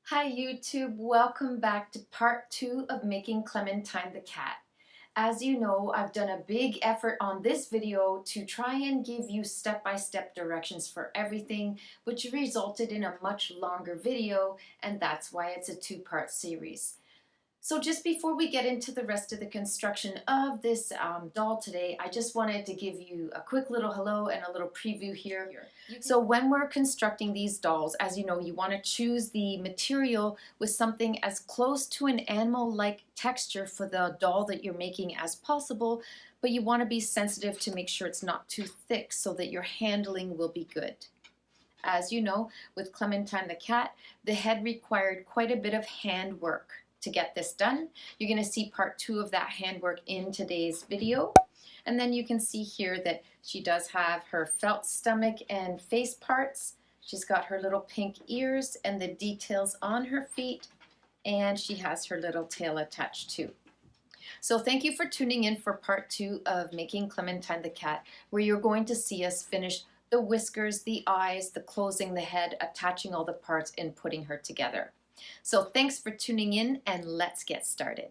Hi YouTube, welcome back to part 2 of making Clementine the Cat. As you know, I've done a big effort on this video to try and give you step-by-step directions for everything, which resulted in a much longer video, and that's why it's a two-part series. So just before we get into the rest of the construction of this doll today, I just wanted to give you a quick little hello and a little preview here. So when we're constructing these dolls, as you know, you want to choose the material with something as close to an animal-like texture for the doll that you're making as possible, but you want to be sensitive to make sure it's not too thick so that your handling will be good. As you know, with Clementine the Cat, the head required quite a bit of hand work to get this done. You're going to see part 2 of that handwork in today's video. And then you can see here that she does have her felt stomach and face parts. She's got her little pink ears and the details on her feet, and she has her little tail attached too. So thank you for tuning in for part 2 of making Clementine the Cat, where you're going to see us finish the whiskers, the eyes, the closing the head, attaching all the parts, and putting her together. So thanks for tuning in, and let's get started.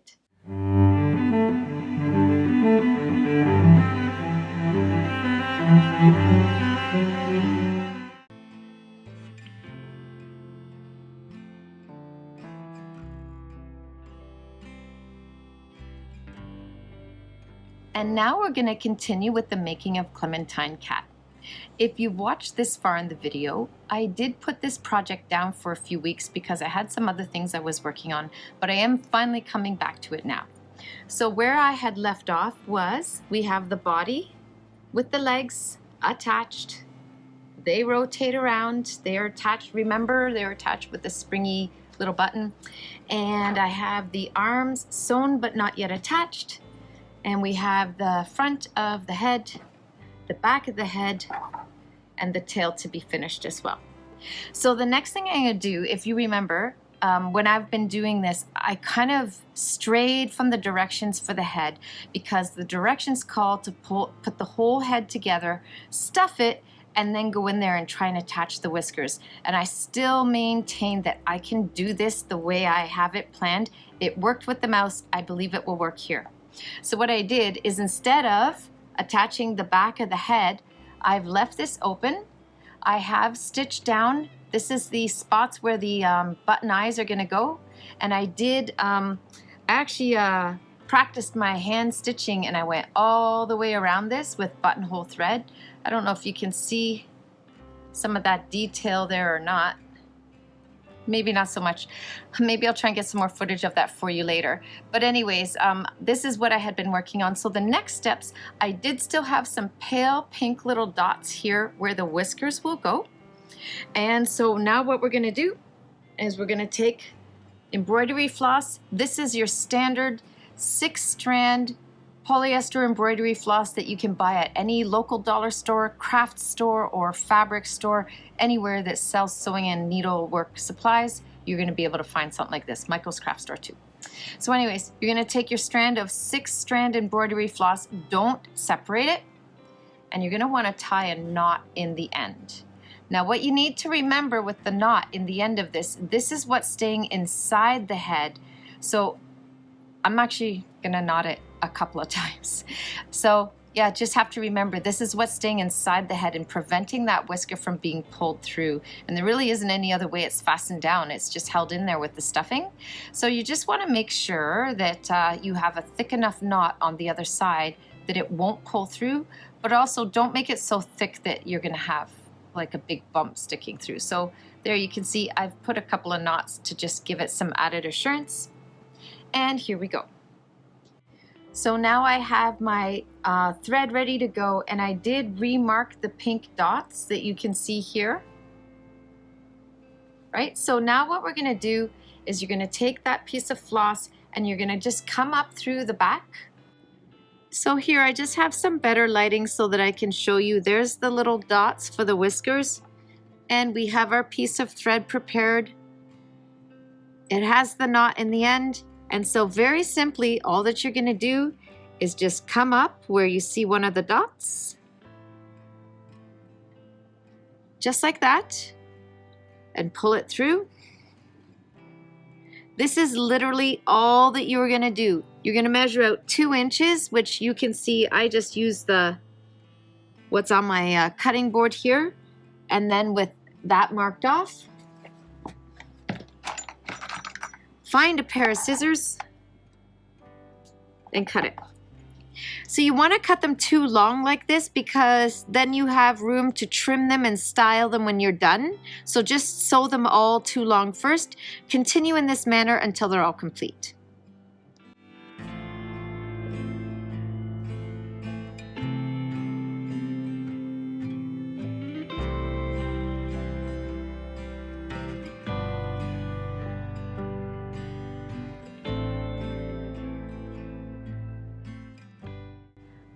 And now we're going to continue with the making of Clementine Cat. If you've watched this far in the video, I did put this project down for a few weeks because I had some other things I was working on, but I am finally coming back to it now. So where I had left off was, we have the body with the legs attached. They rotate around, they are attached, remember they're attached with a springy little button. And I have the arms sewn but not yet attached. And we have the front of the head, the back of the head, and the tail to be finished as well. So the next thing I'm going to do, if you remember, when I've been doing this, I kind of strayed from the directions for the head because the directions call to put the whole head together, stuff it, and then go in there and try and attach the whiskers. And I still maintain that I can do this the way I have it planned. It worked with the mouse. I believe it will work here. So what I did is, instead of attaching the back of the head, I've left this open. I have stitched down. This is the spots where the button eyes are going to go. And I did actually practiced my hand stitching, and I went all the way around this with buttonhole thread. I don't know if you can see some of that detail there or not. Maybe not so much. Maybe I'll try and get some more footage of that for you later. But anyways, this is what I had been working on. So the next steps, I did still have some pale pink little dots here where the whiskers will go. And so now what we're going to do is we're going to take embroidery floss. This is your standard 6-strand polyester embroidery floss that you can buy at any local dollar store, craft store, or fabric store. Anywhere that sells sewing and needlework supplies, you're going to be able to find something like this. Michael's craft store too. So anyways, you're going to take your strand of 6-strand embroidery floss. Don't separate it. And you're going to want to tie a knot in the end. Now what you need to remember with the knot in the end of this is what's staying inside the head. So I'm actually going to knot it a couple of times. So yeah, just have to remember this is what's staying inside the head and preventing that whisker from being pulled through. And there really isn't any other way it's fastened down. It's just held in there with the stuffing. So you just want to make sure that you have a thick enough knot on the other side that it won't pull through, but also don't make it so thick that you're going to have like a big bump sticking through. So there you can see I've put a couple of knots to just give it some added assurance. And here we go. So now I have my thread ready to go, and I did remark the pink dots that you can see here. Right, so now what we're going to do is you're going to take that piece of floss and you're going to just come up through the back. So here I just have some better lighting so that I can show you. There's the little dots for the whiskers, and we have our piece of thread prepared. It has the knot in the end. And so very simply, all that you're going to do is just come up where you see one of the dots, just like that, and pull it through. This is literally all that you're gonna do. You're gonna measure out 2 inches, which you can see I just used what's on my cutting board here. And then with that marked off, find a pair of scissors and cut it. So you want to cut them too long like this because then you have room to trim them and style them when you're done. So just sew them all too long first. Continue in this manner until they're all complete.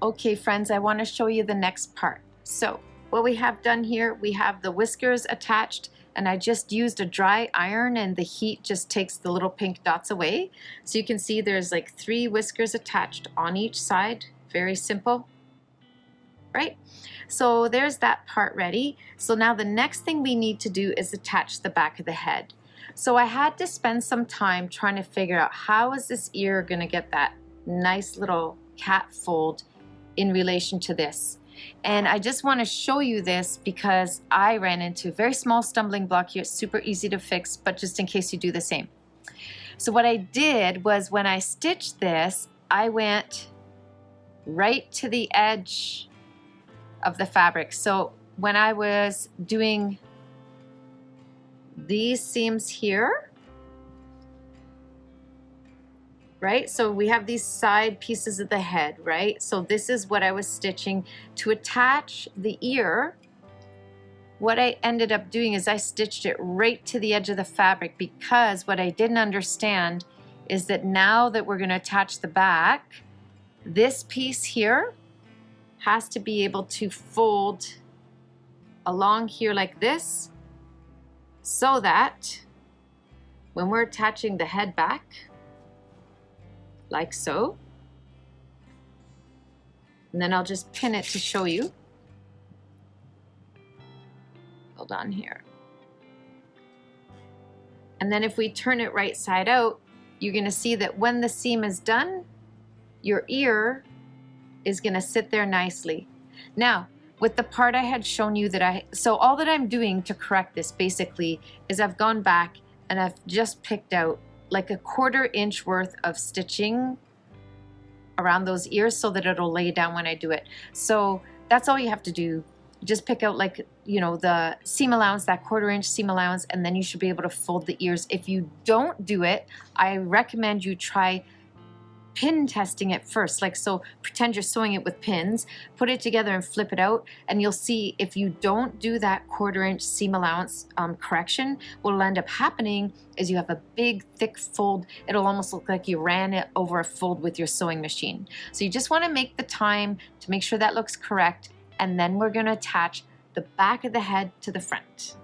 Okay friends, I want to show you the next part. So what we have done here, we have the whiskers attached, and I just used a dry iron and the heat just takes the little pink dots away. So you can see there's like 3 whiskers attached on each side. Very simple, right? So there's that part ready. So now the next thing we need to do is attach the back of the head. So I had to spend some time trying to figure out how is this ear gonna get that nice little cat fold in relation to this. And I just want to show you this because I ran into a very small stumbling block here. It's super easy to fix, but just in case you do the same. So what I did was when I stitched this, I went right to the edge of the fabric. So when I was doing these seams here, right? So we have these side pieces of the head, right? So this is what I was stitching to attach the ear. What I ended up doing is I stitched it right to the edge of the fabric because what I didn't understand is that now that we're going to attach the back, this piece here has to be able to fold along here like this so that when we're attaching the head back, like so, and then I'll just pin it to show you. Hold on here. And then if we turn it right side out, you're going to see that when the seam is done, your ear is going to sit there nicely. Now, with the part I had shown you so all that I'm doing to correct this basically is I've gone back and I've just picked out like a 1/4 inch worth of stitching around those ears so that it'll lay down when I do it. So that's all you have to do. Just pick out like, you know, the seam allowance, that 1/4 inch seam allowance, and then you should be able to fold the ears. If you don't do it, I recommend you try pin testing it first. Like, so pretend you're sewing it with pins, put it together and flip it out, and you'll see if you don't do that 1/4 inch seam allowance correction, what'll end up happening is you have a big thick fold. It'll almost look like you ran it over a fold with your sewing machine. So you just want to make the time to make sure that looks correct, and then we're going to attach the back of the head to the front.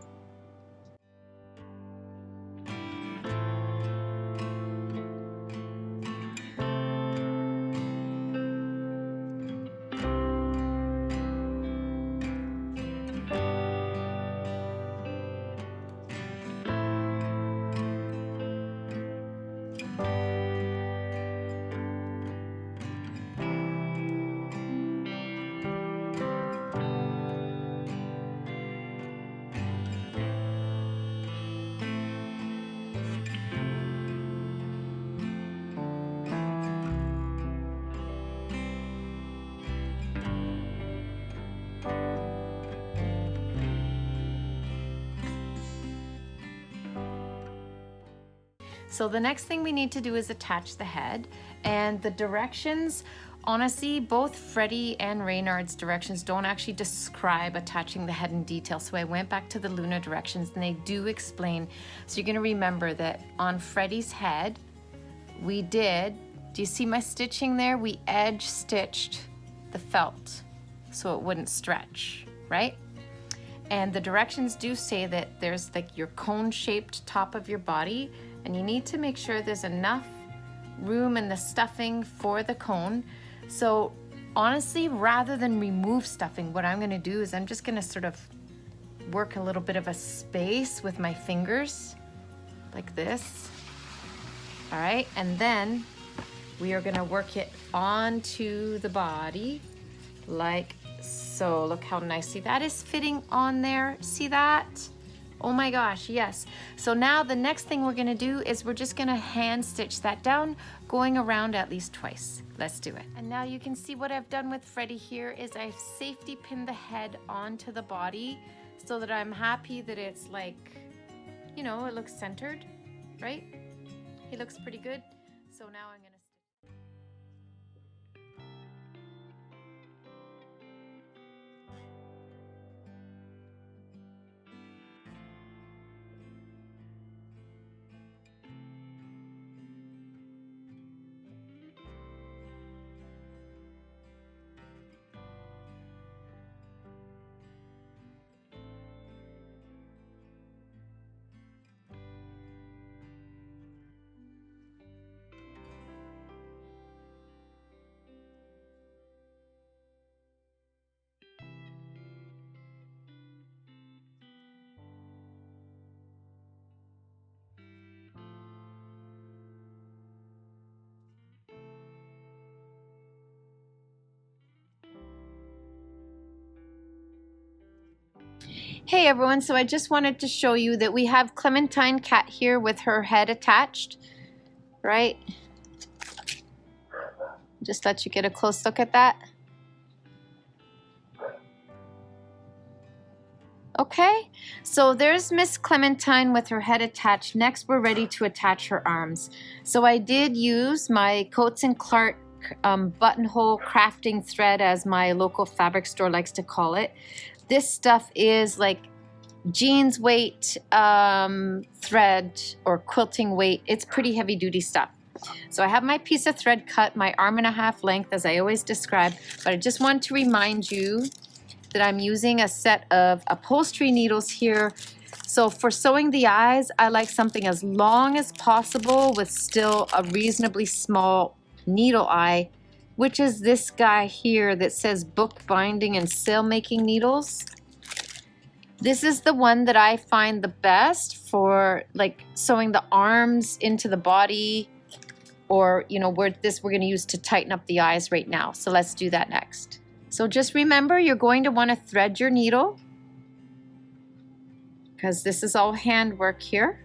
So the next thing we need to do is attach the head, and the directions, honestly, both Freddie and Reynard's directions don't actually describe attaching the head in detail. So I went back to the Luna directions and they do explain. So you're gonna remember that on Freddie's head, do you see my stitching there? We edge stitched the felt so it wouldn't stretch, right? And the directions do say that there's like your cone-shaped top of your body, and you need to make sure there's enough room in the stuffing for the cone. So honestly, rather than remove stuffing, what I'm gonna do is I'm just gonna sort of work a little bit of a space with my fingers, like this. All right, and then we are gonna work it onto the body like so. Look how nicely that is fitting on there. See that? Oh my gosh, yes. So now the next thing we're gonna do is we're just gonna hand stitch that down, going around at least twice. Let's do it. And now you can see what I've done with Freddie here is I've safety pinned the head onto the body so that I'm happy that it's like, you know, it looks centered, right? He looks pretty good. So now I'm gonna Hey everyone, so I just wanted to show you that we have Clementine Cat here with her head attached, right? Just let you get a close look at that. Okay, so there's Miss Clementine with her head attached. Next, we're ready to attach her arms. So I did use my Coats & Clark buttonhole crafting thread, as my local fabric store likes to call it. This stuff is like jeans weight thread or quilting weight. It's pretty heavy duty stuff. So I have my piece of thread cut, my 1.5 length as I always describe, but I just want to remind you that I'm using a set of upholstery needles here. So for sewing the eyes, I like something as long as possible with still a reasonably small needle eye, which is this guy here that says book binding and sail making needles. This is the one that I find the best for like sewing the arms into the body, or you know, we're going to use to tighten up the eyes right now. So let's do that next. So just remember, you're going to want to thread your needle because this is all handwork here.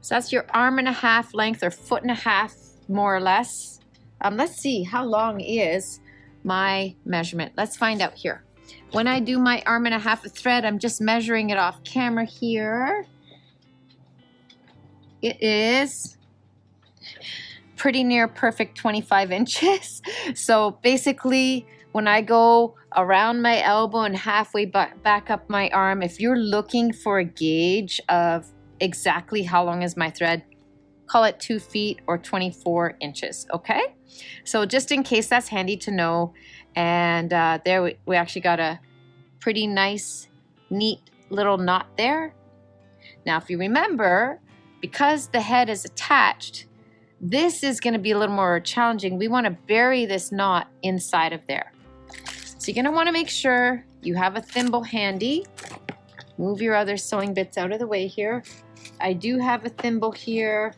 So that's your 1.5 length or 1.5 foot more or less. Let's see, how long is my measurement? Let's find out here. When I do my 1.5 of thread, I'm just measuring it off camera here. It is pretty near perfect 25 inches. So basically, when I go around my elbow and halfway back up my arm, if you're looking for a gauge of exactly how long is my thread, call it 2 feet or 24 inches, okay? So just in case, that's handy to know. And there we actually got a pretty nice, neat little knot there. Now, if you remember, because the head is attached, this is going to be a little more challenging. We want to bury this knot inside of there. So you're going to want to make sure you have a thimble handy. Move your other sewing bits out of the way here. I do have a thimble here.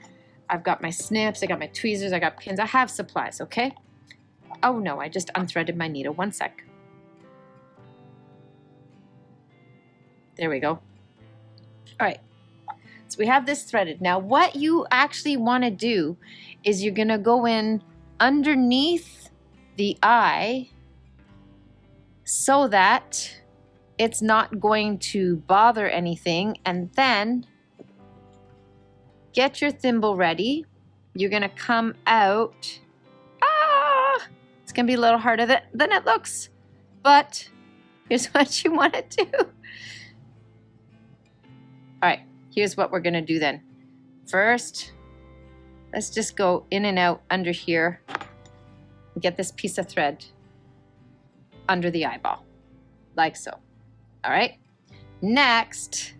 I've got my snips, I got my tweezers, I got pins. I have supplies, okay? Oh no, I just unthreaded my needle. One sec. There we go. All right. So we have this threaded. Now what you actually want to do is you're going to go in underneath the eye so that it's not going to bother anything, and then get your thimble ready. You're going to come out. It's going to be a little harder than it looks, but here's what you want to do. All right. Here's what we're going to do then. First, let's just go in and out under here and get this piece of thread under the eyeball, like so. All right. Next,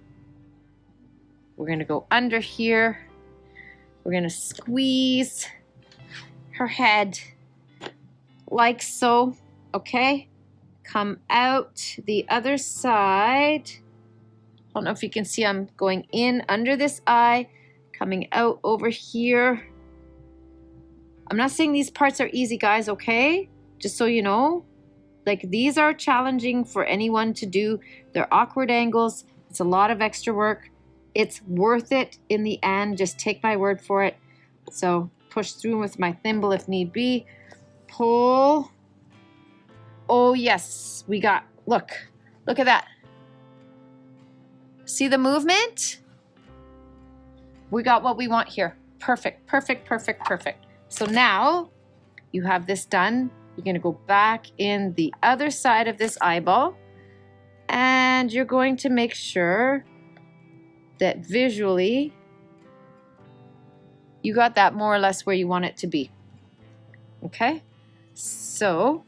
we're going to go under here. We're going to squeeze her head like so, okay? Come out the other side don't know if you can see, I'm going in under this eye, coming out over here. I'm not saying these parts are easy, guys, okay? Just so you know. Like, these are challenging for anyone to do. They're awkward angles. It's a lot of extra work. It's worth it in the end. Just take my word for it. So push through with my thimble if need be. Pull. Oh, yes. We got, look at that. See the movement? We got what we want here. Perfect, perfect, perfect, perfect. So now you have this done. You're going to go back in the other side of this eyeball, and you're going to make sure that visually you got that more or less where you want it to be. Okay? So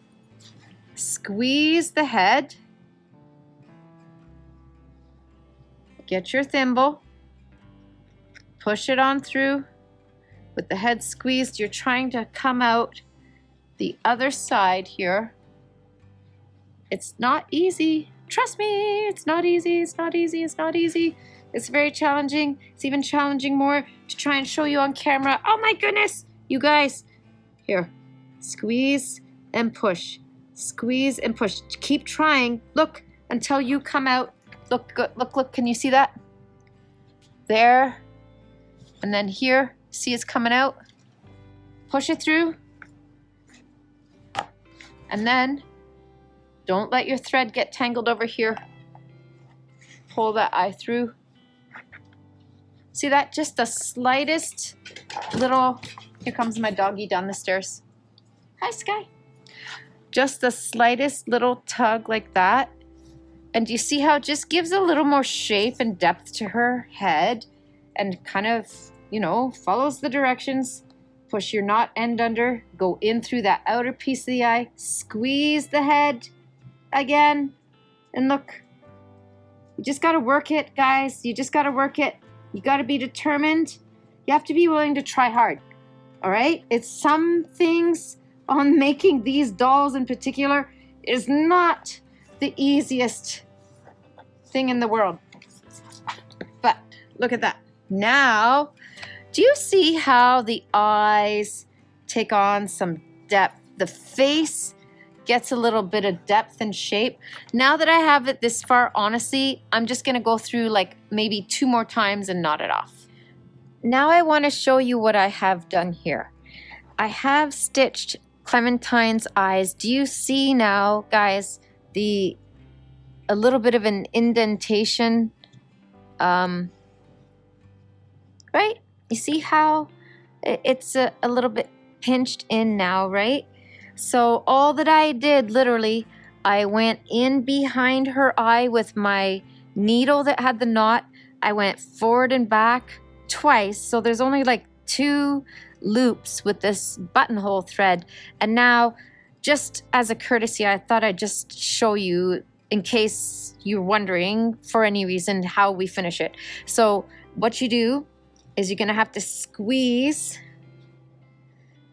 squeeze the head. Get your thimble. Push it on through. With the head squeezed, you're trying to come out the other side here. It's not easy. Trust me, it's not easy. It's not easy. It's not easy. It's very challenging. It's even challenging more to try and show you on camera. Oh my goodness, you guys. Here, squeeze and push. Squeeze and push. Keep trying. Look until you come out. Look, look, look. Can you see that? There. And then here, see it's coming out. Push it through. And then don't let your thread get tangled over here. Pull that eye through. See that? Just the slightest little, here comes my doggy down the stairs. Hi, Sky. Just the slightest little tug like that. And do you see how it just gives a little more shape and depth to her head and kind of, you know, follows the directions. Push your knot end under, go in through that outer piece of the eye, squeeze the head again, and look. You just got to work it, guys. You just got to work it. You got to be determined. You have to be willing to try hard, all right? It's some things on making these dolls in particular is not the easiest thing in the world. But look at that. Now, do you see how the eyes take on some depth? The face gets a little bit of depth and shape. Now that I have it this far, honestly, I'm just gonna go through like maybe 2 more times and knot it off. Now I wanna show you what I have done here. I have stitched Clementine's eyes. Do you see now, guys, a little bit of an indentation, right? You see how it's a little bit pinched in now, right? So all that I did, literally, I went in behind her eye with my needle that had the knot. I went forward and back twice. So there's only like 2 loops with this buttonhole thread. And now, just as a courtesy, I thought I'd just show you in case you're wondering for any reason how we finish it. So what you do is you're gonna have to squeeze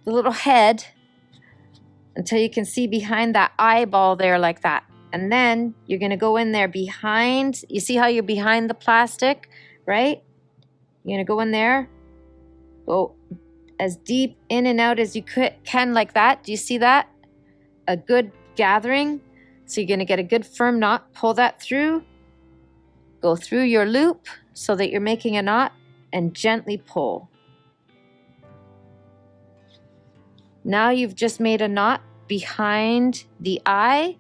the little head until you can see behind that eyeball there like that. And then you're gonna go in there behind, you see how you're behind the plastic, right? You're gonna go in there, go as deep in and out as you can like that. Do you see that? A good gathering. So you're gonna get a good firm knot, pull that through, go through your loop so that you're making a knot, and gently pull. Now you've just made a knot behind the eye.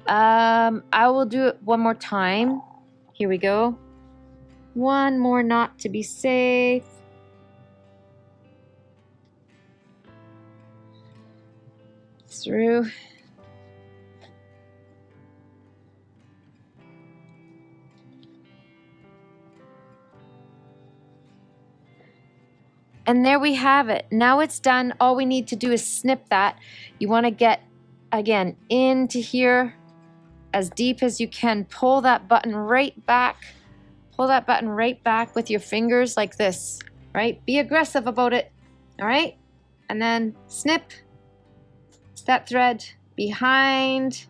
I will do it one more time. Here we go. One more knot to be safe. Through. And there we have it. Now it's done. All we need to do is snip that. You want to get, again, into here as deep as you can. Pull that button right back. Pull that button right back with your fingers like this, right? Be aggressive about it, all right? And then snip that thread behind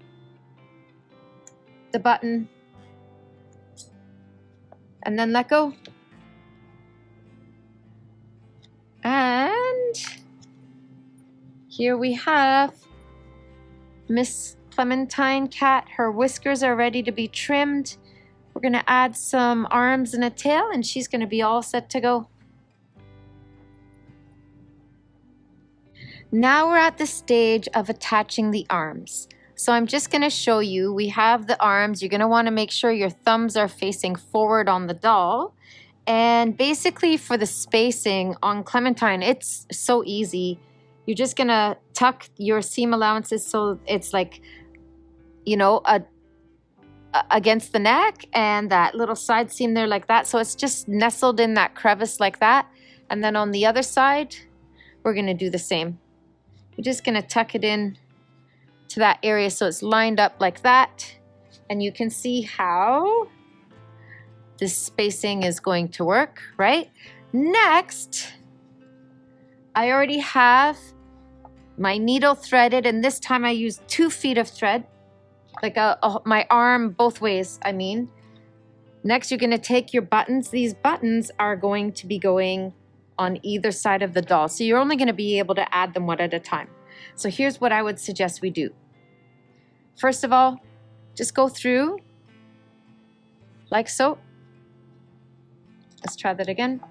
the button. and then let go. And here we have Miss Clementine Cat. Her whiskers are ready to be trimmed. We're going to add some arms and a tail, and she's going to be all set to go. Now we're at the stage of attaching the arms. So I'm just going to show you, we have the arms. You're going to want to make sure your thumbs are facing forward on the doll. And basically for the spacing on Clementine, it's so easy. You're just going to tuck your seam allowances so it's like, you know, against the neck, and that little side seam there like that. So it's just nestled in that crevice like that. And then on the other side, we're going to do the same. You're just going to tuck it in to that area so it's lined up like that. And you can see how this spacing is going to work, right? Next, I already have my needle threaded, and this time I used 2 feet of thread, like my arm both ways, I mean. Next, you're gonna take your buttons. These buttons are going to be going on either side of the doll, so you're only gonna be able to add them one at a time. So here's what I would suggest we do. First of all, just go through like so. Let's try that again.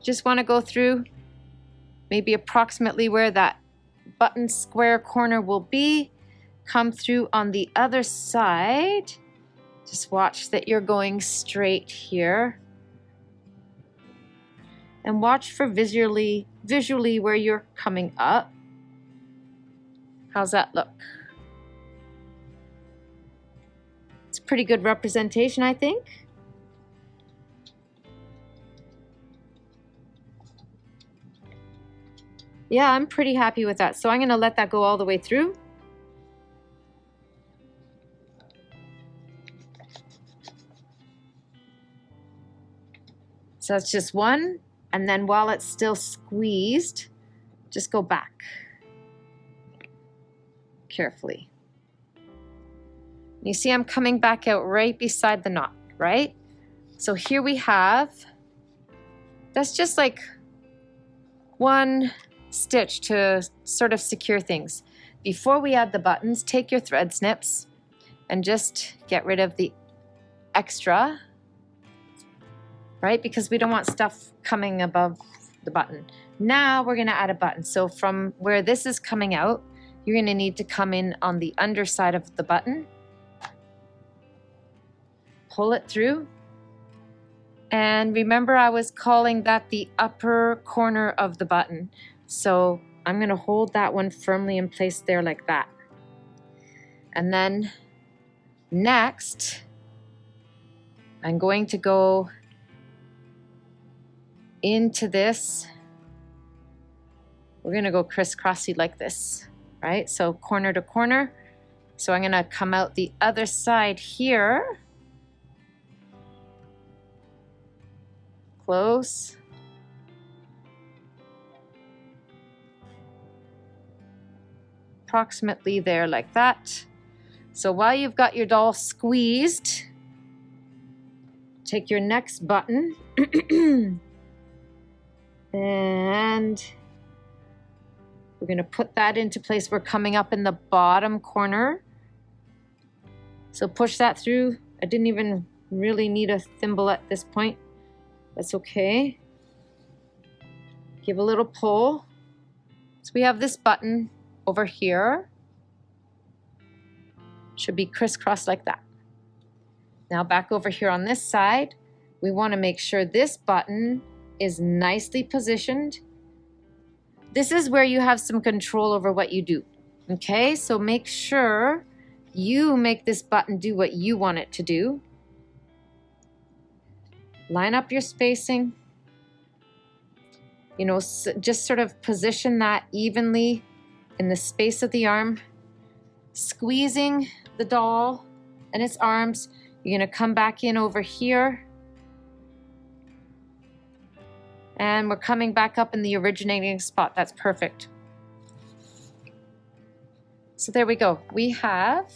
Just want to go through maybe approximately where that button square corner will be. Come through on the other side. Just watch that you're going straight here. And watch for visually where you're coming up. How's that look? It's a pretty good representation, I think. Yeah, I'm pretty happy with that. So I'm going to let that go all the way through. So that's just one. And then while it's still squeezed, just go back carefully. You see I'm coming back out right beside the knot, right? So here we have, that's just like one stitch to sort of secure things. Before we add the buttons, take your thread snips and just get rid of the extra, right? Because we don't want stuff coming above the button. Now we're going to add a button. So from where this is coming out, you're going to need to come in on the underside of the button. Pull it through. And remember, I was calling that the upper corner of the button. So I'm going to hold that one firmly in place there like that. And then next, I'm going to go into this. We're going to go crisscrossy like this, right? So corner to corner. So I'm going to come out the other side here. Close. Approximately there like that. So while you've got your doll squeezed, take your next button and we're going to put that into place. We're coming up in the bottom corner. So push that through. I didn't even really need a thimble at this point. That's okay. Give a little pull. So we have this button over here. Should be crisscrossed like that. Now back over here on this side, we want to make sure this button is nicely positioned. This is where you have some control over what you do. Okay, so make sure you make this button do what you want it to do. Line up your spacing. You know, just sort of position that evenly in the space of the arm. Squeezing the doll and its arms. You're going to come back in over here. And we're coming back up in the originating spot. That's perfect. So there we go. We have,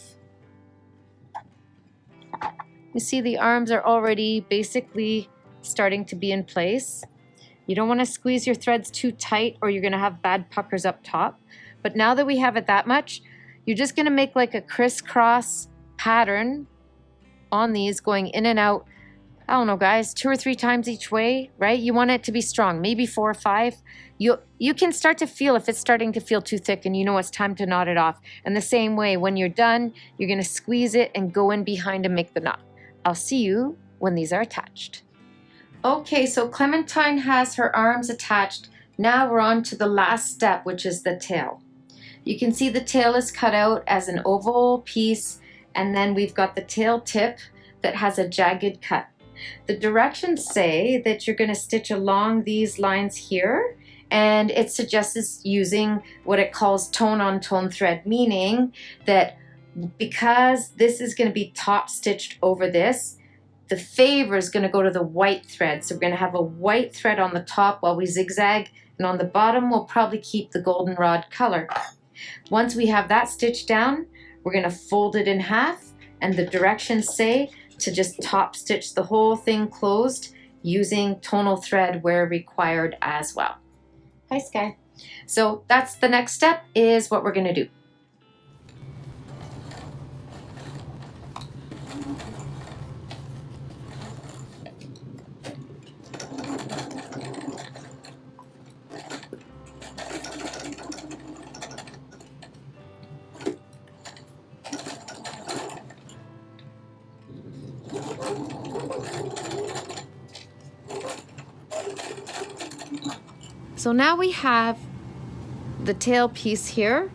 you see the arms are already basically starting to be in place. You don't want to squeeze your threads too tight or you're going to have bad puckers up top. But now that we have it that much, you're just going to make like a crisscross pattern on these going in and out. I don't know, guys, 2 or 3 times each way, right? You want it to be strong, maybe 4 or 5. You can start to feel if it's starting to feel too thick and you know it's time to knot it off. And the same way, when you're done, you're going to squeeze it and go in behind and make the knot. I'll see you when these are attached. Okay, so Clementine has her arms attached. Now we're on to the last step, which is the tail. You can see the tail is cut out as an oval piece, and then we've got the tail tip that has a jagged cut. The directions say that you're going to stitch along these lines here, and it suggests using what it calls tone-on-tone thread, meaning that because this is going to be top stitched over this, the favor is going to go to the white thread. So we're going to have a white thread on the top while we zigzag, and on the bottom we'll probably keep the goldenrod color. Once we have that stitched down, we're going to fold it in half, and the directions say to just top stitch the whole thing closed using tonal thread where required as well. Hi, Sky. So that's the next step, is what we're going to do. So now we have the tail piece here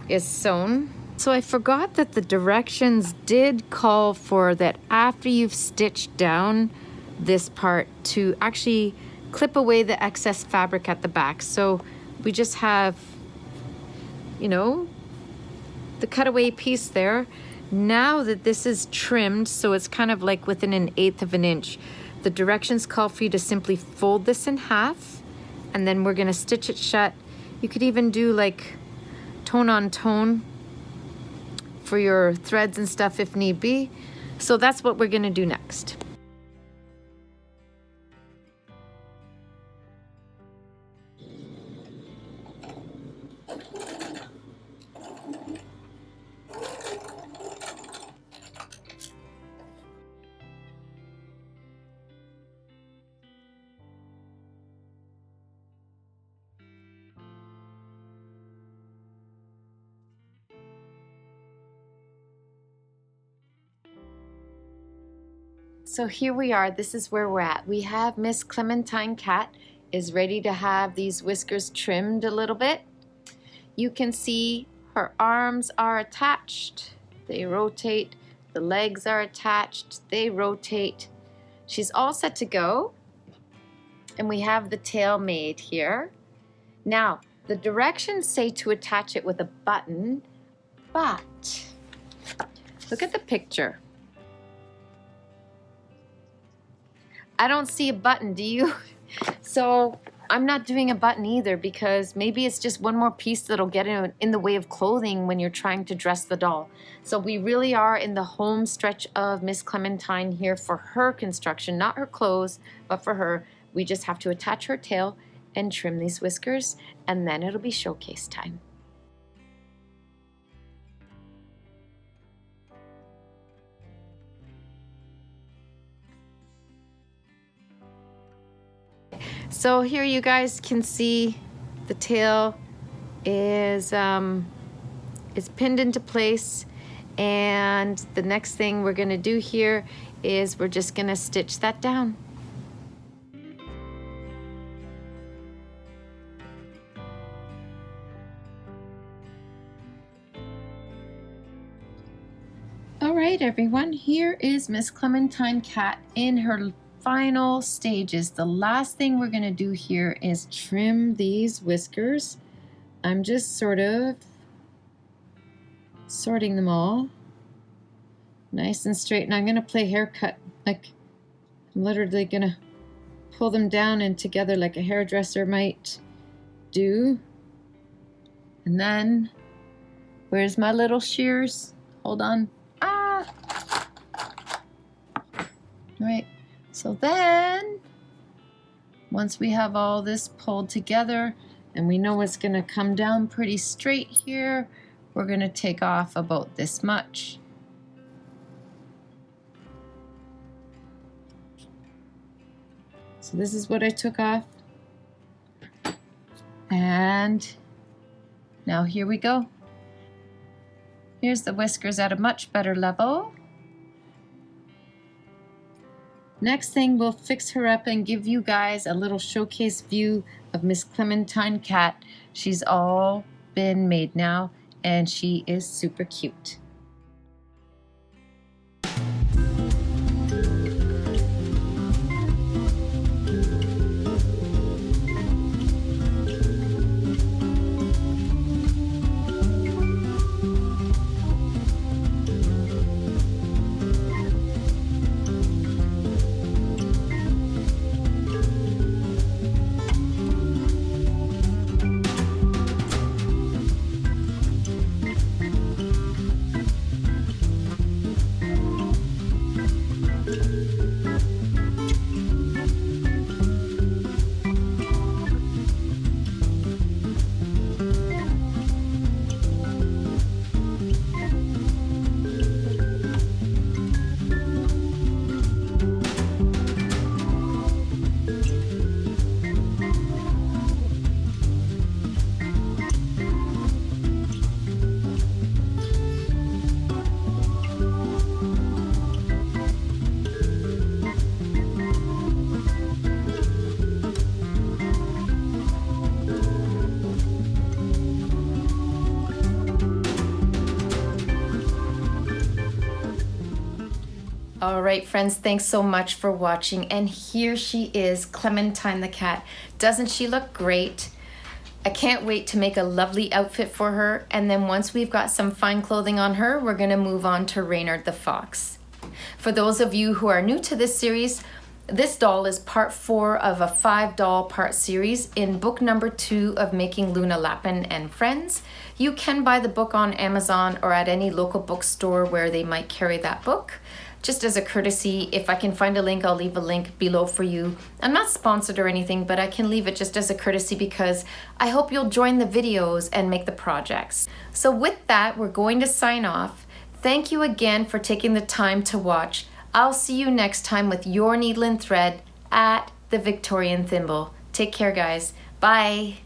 is sewn. So I forgot that the directions did call for that after you've stitched down this part to actually clip away the excess fabric at the back. So we just have, you know, the cutaway piece there. Now that this is trimmed, so it's kind of like within 1/8 of an inch, the directions call for you to simply fold this in half, and then we're gonna stitch it shut. You could even do like tone on tone for your threads and stuff if need be. So that's what we're gonna do next. So here we are, this is where we're at. We have Miss Clementine Cat is ready to have these whiskers trimmed a little bit. You can see her arms are attached, they rotate, the legs are attached, they rotate. She's all set to go, and we have the tail made here. Now, the directions say to attach it with a button, but look at the picture. I don't see a button, do you? So I'm not doing a button either, because maybe it's just one more piece that'll get in the way of clothing when you're trying to dress the doll. So we really are in the home stretch of Miss Clementine here for her construction, not her clothes, but for her. We just have to attach her tail and trim these whiskers, and then it'll be showcase time. So here you guys can see the tail is pinned into place, and the next thing we're going to do here is we're just going to stitch that down. All right, everyone, here is Miss Clementine Cat in her final stages. The last thing we're going to do here is trim these whiskers. I'm just sort of sorting them all nice and straight, and I'm going to play haircut. Like, I'm literally going to pull them down and together like a hairdresser might do, and then Where's my little shears? Hold on. Ah! Right. So then, once we have all this pulled together and we know it's going to come down pretty straight here, we're going to take off about this much. So this is what I took off. And now here we go. Here's the whiskers at a much better level. Next thing, we'll fix her up and give you guys a little showcase view of Miss Clementine Cat. She's all been made now, and she is super cute. All right, friends, thanks so much for watching. And here she is, Clementine the cat. Doesn't she look great? I can't wait to make a lovely outfit for her. And then once we've got some fine clothing on her, we're gonna move on to Reynard the fox. For those of you who are new to this series, this doll is part 4 of a 5-doll part series in book number 2 of Making Luna Lapin and Friends. You can buy the book on Amazon or at any local bookstore where they might carry that book. Just as a courtesy, if I can find a link, I'll leave a link below for you. I'm not sponsored or anything, but I can leave it just as a courtesy because I hope you'll join the videos and make the projects. So with that, we're going to sign off. Thank you again for taking the time to watch. I'll see you next time with your needle and thread at the Victorian Thimble. Take care, guys. Bye.